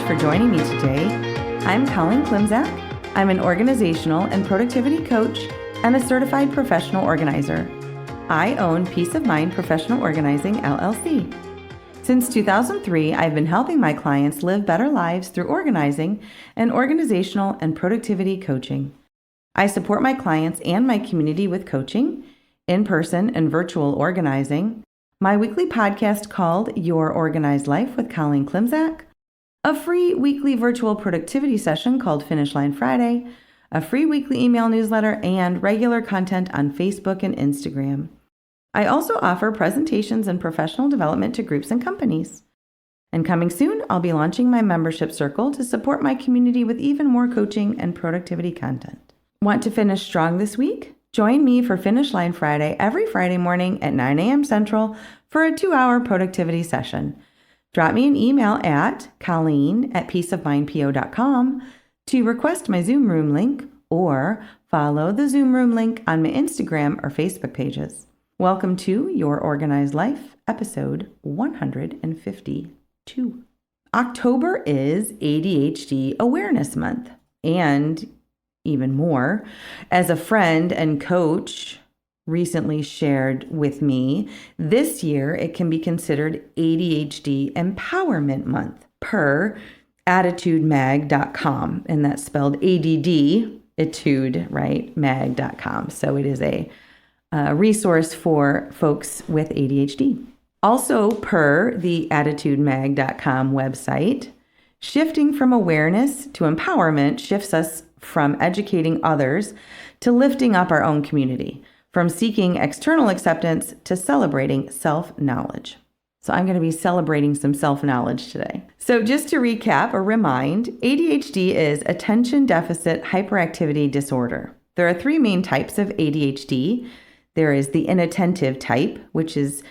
for joining me today. I'm Colleen Klimczak. I'm an organizational and productivity coach and a certified professional organizer. I own Peace of Mind Professional Organizing, LLC. Since 2003, I've been helping my clients live better lives through organizing and organizational and productivity coaching. I support my clients and my community with coaching, in-person and virtual organizing, my weekly podcast called Your Organized Life with Colleen Klimczak, a free weekly virtual productivity session called Finish Line Friday, a free weekly email newsletter, and regular content on Facebook and Instagram. I also offer presentations and professional development to groups and companies. And coming soon, I'll be launching my membership circle to support my community with even more coaching and productivity content. Want to finish strong this week? Join me for Finish Line Friday every Friday morning at 9 a.m. Central for a 2-hour productivity session. Drop me an email at colleen@peaceofmindpo.com to request my Zoom room link or follow the Zoom room link on my Instagram or Facebook pages. Welcome to Your Organized Life, episode 152. October is ADHD Awareness Month, and even more, as a friend and coach recently shared with me, this year it can be considered ADHD Empowerment Month per attitudemag.com, and that's spelled ADD, etude, right, mag.com. So it is a resource for folks with ADHD. Also, per the attitudemag.com website, shifting from awareness to empowerment shifts us from educating others to lifting up our own community, from seeking external acceptance to celebrating self-knowledge. So I'm going to be celebrating some self-knowledge today. So just to recap or remind, ADHD is attention deficit hyperactivity disorder. There are 3 main types of ADHD. There is the inattentive type, which is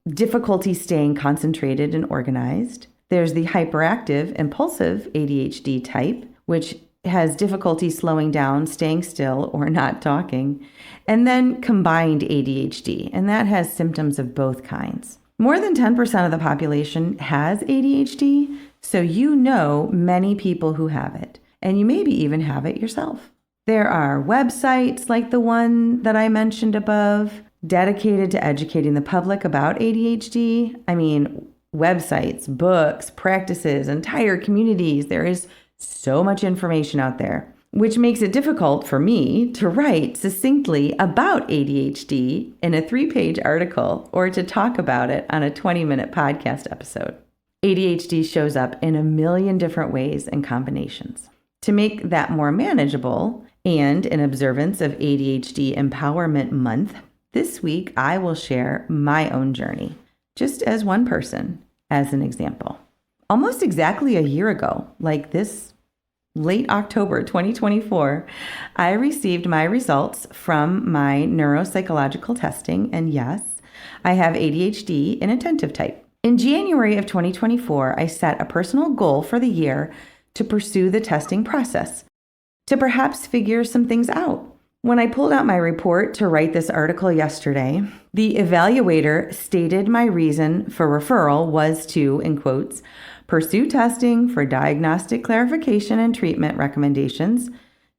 difficulty staying concentrated and organized. There's the hyperactive impulsive ADHD type, which has difficulty slowing down, staying still, or not talking. And then combined ADHD, and that has symptoms of both kinds. More than 10% of the population has ADHD, so you know many people who have it, and you maybe even have it yourself. There are websites like the one that I mentioned above, dedicated to educating the public about ADHD. I mean, websites, books, practices, entire communities. There is so much information out there, which makes it difficult for me to write succinctly about ADHD in a 3-page article or to talk about it on a 20-minute podcast episode. ADHD shows up in a million different ways and combinations. To make that more manageable, and in observance of ADHD Empowerment Month, this week I will share my own journey, just as one person, as an example. Almost exactly a year ago, like this late October 2024, I received my results from my neuropsychological testing, and yes, I have ADHD inattentive type. In January of 2024, I set a personal goal for the year to pursue the testing process, to perhaps figure some things out. When I pulled out my report to write this article yesterday, the evaluator stated my reason for referral was to, in quotes, pursue testing for diagnostic clarification and treatment recommendations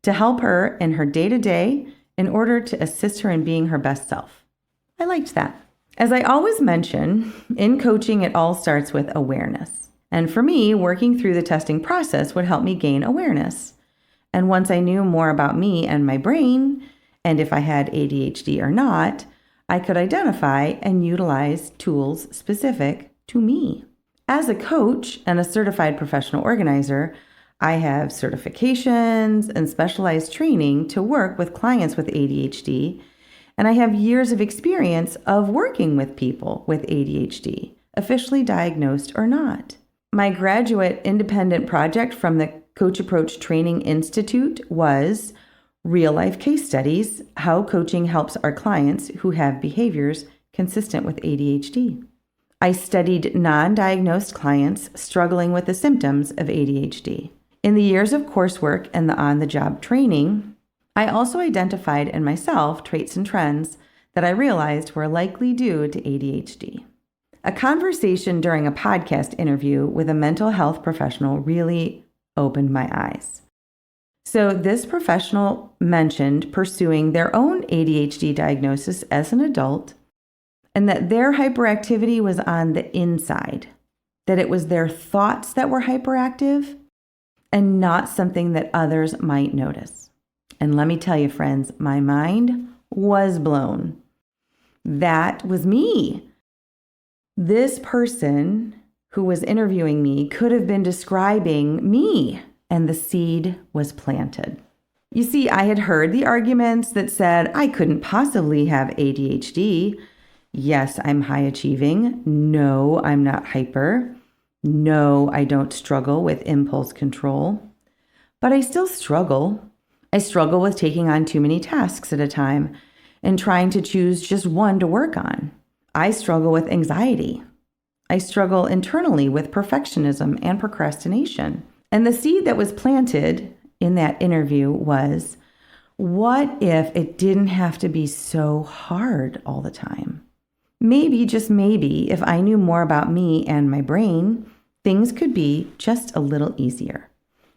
to help her in her day-to-day in order to assist her in being her best self. I liked that. As I always mention, in coaching, it all starts with awareness. And for me, working through the testing process would help me gain awareness. And once I knew more about me and my brain, and if I had ADHD or not, I could identify and utilize tools specific to me. As a coach and a certified professional organizer, I have certifications and specialized training to work with clients with ADHD, and I have years of experience of working with people with ADHD, officially diagnosed or not. My graduate independent project from the Coach Approach Training Institute was Real-Life Case Studies, How Coaching Helps Our Clients Who Have Behaviors Consistent with ADHD. I studied non-diagnosed clients struggling with the symptoms of ADHD. In the years of coursework and the on-the-job training, I also identified in myself traits and trends that I realized were likely due to ADHD. A conversation during a podcast interview with a mental health professional really opened my eyes. So this professional mentioned pursuing their own ADHD diagnosis as an adult, and that their hyperactivity was on the inside, that it was their thoughts that were hyperactive and not something that others might notice. And let me tell you, friends, my mind was blown. That was me. This person who was interviewing me could have been describing me, and the seed was planted. You see, I had heard the arguments that said I couldn't possibly have ADHD. Yes, I'm high achieving. No, I'm not hyper. No, I don't struggle with impulse control. But I still struggle. I struggle with taking on too many tasks at a time and trying to choose just one to work on. I struggle with anxiety. I struggle internally with perfectionism and procrastination. And the seed that was planted in that interview was, what if it didn't have to be so hard all the time? Maybe, just maybe, if I knew more about me and my brain, things could be just a little easier.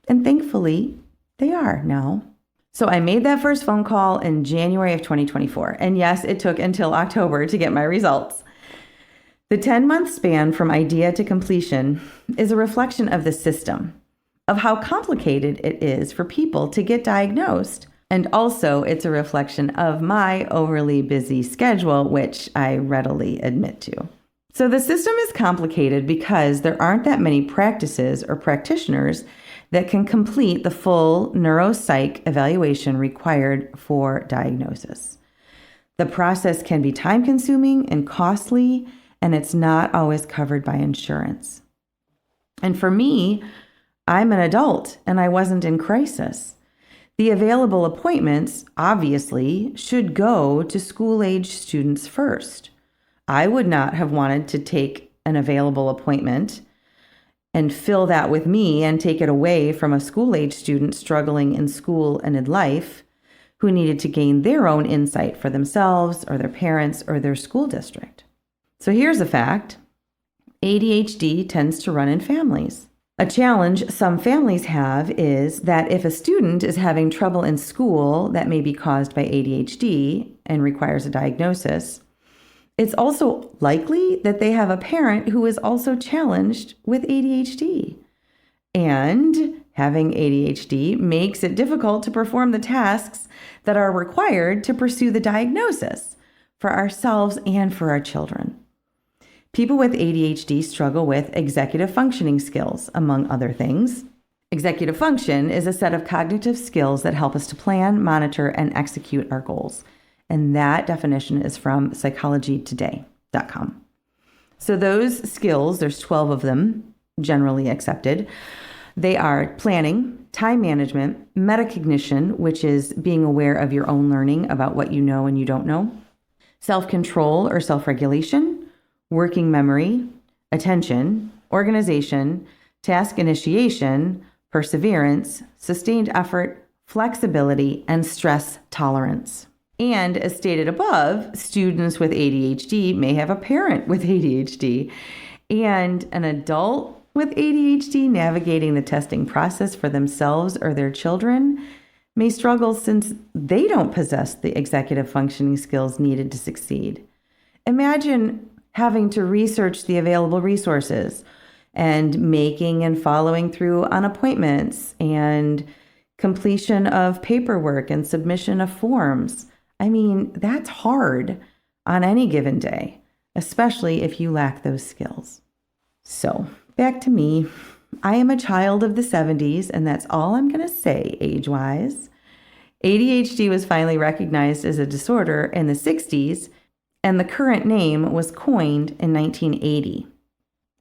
And thankfully, they are now. So I made that first phone call in January of 2024. And yes, it took until October to get my results. The 10-month span from idea to completion is a reflection of the system, of how complicated it is for people to get diagnosed. And also, it's a reflection of my overly busy schedule, which I readily admit to. So the system is complicated because there aren't that many practices or practitioners that can complete the full neuropsych evaluation required for diagnosis. The process can be time-consuming and costly, and it's not always covered by insurance. And for me, I'm an adult and I wasn't in crisis. The available appointments, obviously, should go to school-age students first. I would not have wanted to take an available appointment and fill that with me and take it away from a school-age student struggling in school and in life who needed to gain their own insight for themselves or their parents or their school district. So here's a fact. ADHD tends to run in families. A challenge some families have is that if a student is having trouble in school that may be caused by ADHD and requires a diagnosis, it's also likely that they have a parent who is also challenged with ADHD. And having ADHD makes it difficult to perform the tasks that are required to pursue the diagnosis for ourselves and for our children. People with ADHD struggle with executive functioning skills, among other things. Executive function is a set of cognitive skills that help us to plan, monitor, and execute our goals. And that definition is from psychologytoday.com. So those skills, there's 12 of them, generally accepted. They are planning, time management, metacognition, which is being aware of your own learning about what you know and you don't know, self-control or self-regulation, working memory, attention, organization, task initiation, perseverance, sustained effort, flexibility, and stress tolerance. And as stated above, students with ADHD may have a parent with ADHD, and an adult with ADHD navigating the testing process for themselves or their children may struggle since they don't possess the executive functioning skills needed to succeed. Imagine having to research the available resources and making and following through on appointments and completion of paperwork and submission of forms. I mean, that's hard on any given day, especially if you lack those skills. So back to me. I am a child of the 70s, and that's all I'm going to say age-wise. ADHD was finally recognized as a disorder in the 60s, and the current name was coined in 1980,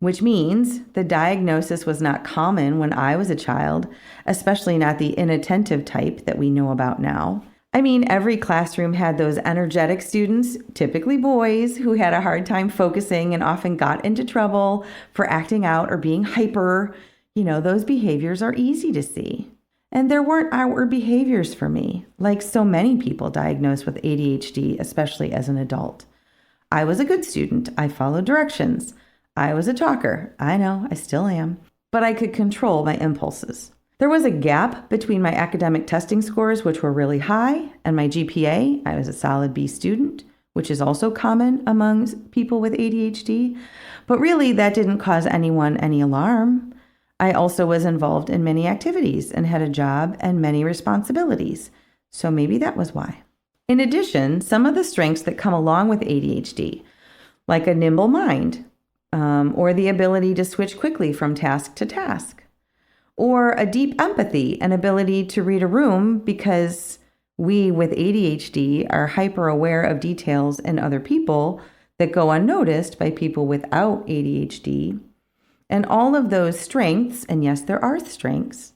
which means the diagnosis was not common when I was a child, especially not the inattentive type that we know about now. I mean, every classroom had those energetic students, typically boys, who had a hard time focusing and often got into trouble for acting out or being hyper. You know, those behaviors are easy to see. And there weren't outward behaviors for me, like so many people diagnosed with ADHD, especially as an adult. I was a good student. I followed directions. I was a talker. I know, I still am. But I could control my impulses. There was a gap between my academic testing scores, which were really high, and my GPA. I was a solid B student, which is also common among people with ADHD. But really, that didn't cause anyone any alarm. I also was involved in many activities and had a job and many responsibilities. So maybe that was why. In addition, some of the strengths that come along with ADHD, like a nimble mind, or the ability to switch quickly from task to task, or a deep empathy and ability to read a room because we with ADHD are hyper aware of details in other people that go unnoticed by people without ADHD. And all of those strengths, and yes, there are strengths,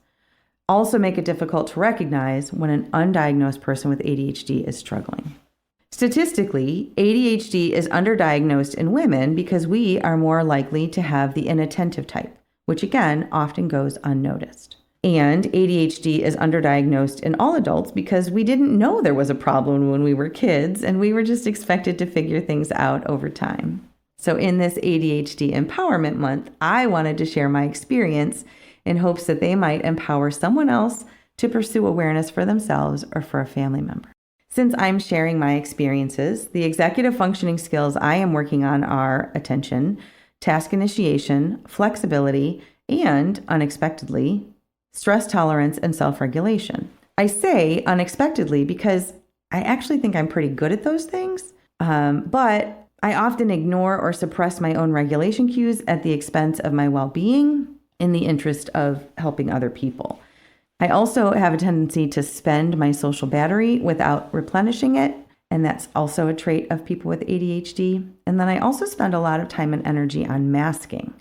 also make it difficult to recognize when an undiagnosed person with ADHD is struggling. Statistically, ADHD is underdiagnosed in women because we are more likely to have the inattentive type, which again often goes unnoticed. And ADHD is underdiagnosed in all adults because we didn't know there was a problem when we were kids and we were just expected to figure things out over time. So in this ADHD Empowerment Month, I wanted to share my experience in hopes that they might empower someone else to pursue awareness for themselves or for a family member. Since I'm sharing my experiences, the executive functioning skills I am working on are attention, task initiation, flexibility, and, unexpectedly, stress tolerance and self-regulation. I say unexpectedly because I actually think I'm pretty good at those things, but I often ignore or suppress my own regulation cues at the expense of my well-being in the interest of helping other people. I also have a tendency to spend my social battery without replenishing it, and that's also a trait of people with ADHD. And then I also spend a lot of time and energy on masking.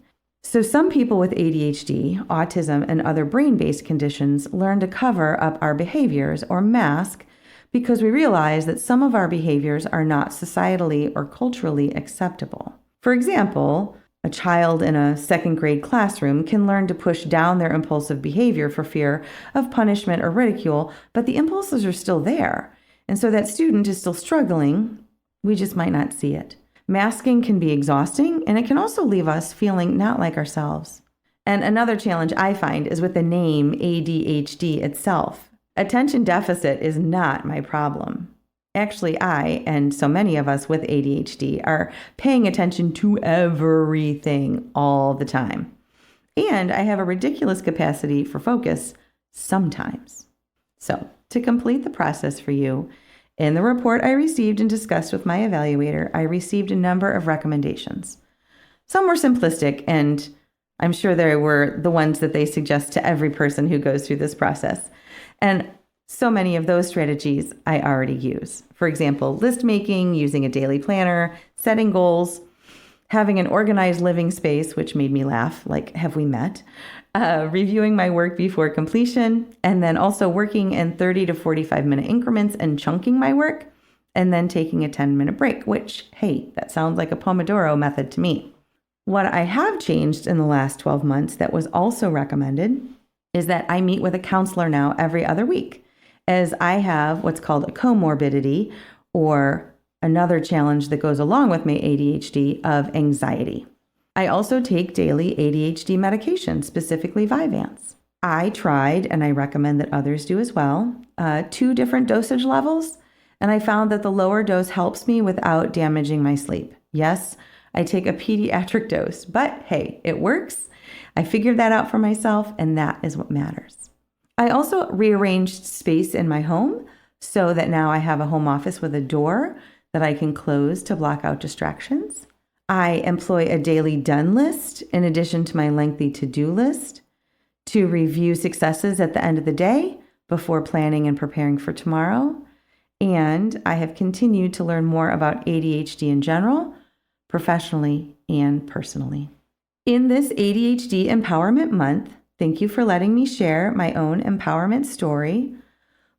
So some people with ADHD, autism, and other brain-based conditions learn to cover up our behaviors or mask because we realize that some of our behaviors are not societally or culturally acceptable. For example, a child in a second grade classroom can learn to push down their impulsive behavior for fear of punishment or ridicule, but the impulses are still there. And so that student is still struggling. We just might not see it. Masking can be exhausting, and it can also leave us feeling not like ourselves. And another challenge I find is with the name ADHD itself. Attention deficit is not my problem. Actually, I, and so many of us with ADHD, are paying attention to everything all the time. And I have a ridiculous capacity for focus sometimes. So, to complete the process for you, in the report I received and discussed with my evaluator, I received a number of recommendations. Some were simplistic, and I'm sure they were the ones that they suggest to every person who goes through this process. And so many of those strategies I already use. For example, list making, using a daily planner, setting goals, having an organized living space, which made me laugh, like, have we met? Reviewing my work before completion, and then also working in 30 to 45 minute increments and chunking my work, and then taking a 10-minute break, which, hey, that sounds like a Pomodoro method to me. What I have changed in the last 12 months that was also recommended is that I meet with a counselor now every other week, as I have what's called a comorbidity, or another challenge that goes along with my ADHD, of anxiety. I also take daily ADHD medication, specifically Vyvanse. I tried, and I recommend that others do as well, 2 different dosage levels, and I found that the lower dose helps me without damaging my sleep. Yes, I take a pediatric dose, but hey, it works. I figured that out for myself, and that is what matters. I also rearranged space in my home so that now I have a home office with a door that I can close to block out distractions. I employ a daily done list in addition to my lengthy to-do list to review successes at the end of the day before planning and preparing for tomorrow. And I have continued to learn more about ADHD in general, professionally and personally. In this ADHD Empowerment Month, thank you for letting me share my own empowerment story.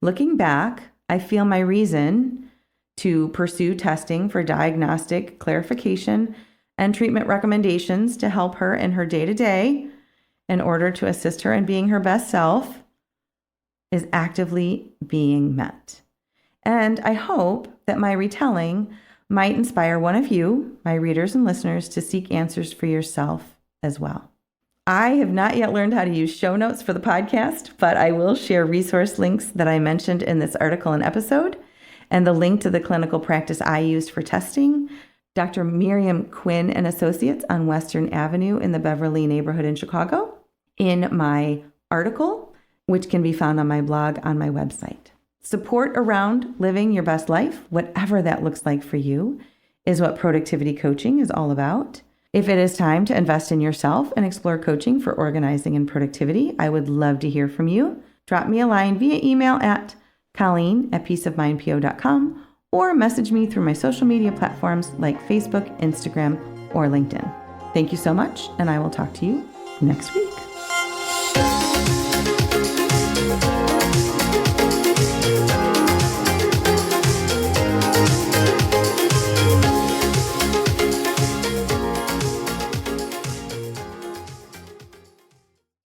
Looking back, I feel my reason to pursue testing for diagnostic clarification and treatment recommendations to help her in her day-to-day in order to assist her in being her best self is actively being met. And I hope that my retelling might inspire one of you, my readers and listeners, to seek answers for yourself as well. I have not yet learned how to use show notes for the podcast, but I will share resource links that I mentioned in this article and episode, and the link to the clinical practice I used for testing, Dr. Miriam Quinn and Associates on Western Avenue in the Beverly neighborhood in Chicago, in my article, which can be found on my blog on my website. Support around living your best life, whatever that looks like for you, is what productivity coaching is all about. If it is time to invest in yourself and explore coaching for organizing and productivity, I would love to hear from you. Drop me a line via email at Colleen@peaceofmindpo.com or message me through my social media platforms like Facebook, Instagram, or LinkedIn. Thank you so much, and I will talk to you next week.